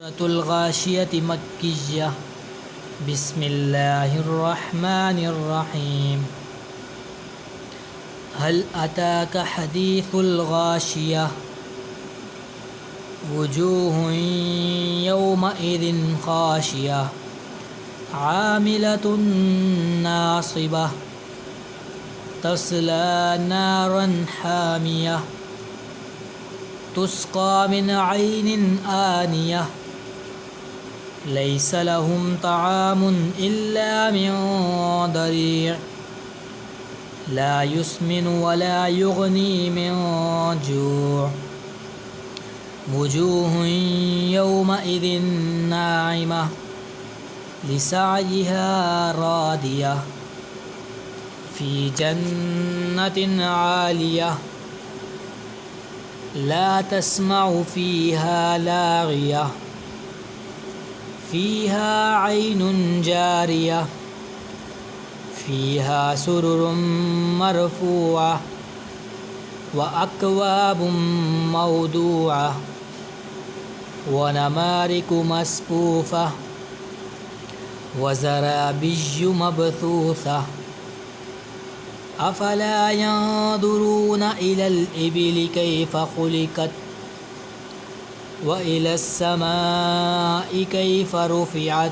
سورة الغاشية مكية. بسم الله الرحمن الرحيم. هل أتاك حديث الغاشية وجوه يومئذ خاشية عاملة ناصبة تصلى نارا حامية تسقى من عين آنية ليس لهم طعام إلا من ضريع لا يسمن ولا يغني من جوع وجوه يومئذ ناعمة لسعيها راضية في جنة عالية لا تسمع فيها لاغية فيها عين جارية فيها سرر مرفوعة وأكواب موضوعة ونمارق مصفوفة وزرابي مبثوثة أفلا ينظرون إلى الإبل كيف خلقت وإلى السماء كيف رفعت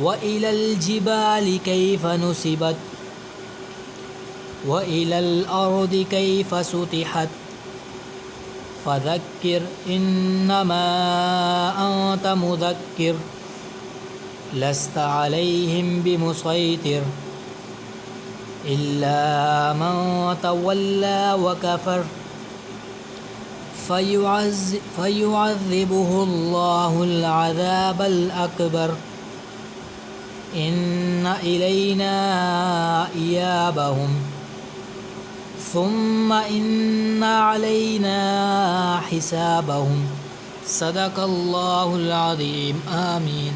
وإلى الجبال كيف نصبت وإلى الأرض كيف سطحت فذكر إنما أنت مذكر لست عليهم بمسيطر إلا من تولى وكفر فيعذبه الله العذاب الأكبر إن إلينا إيابهم ثم إن علينا حسابهم صدق الله العظيم. آمين.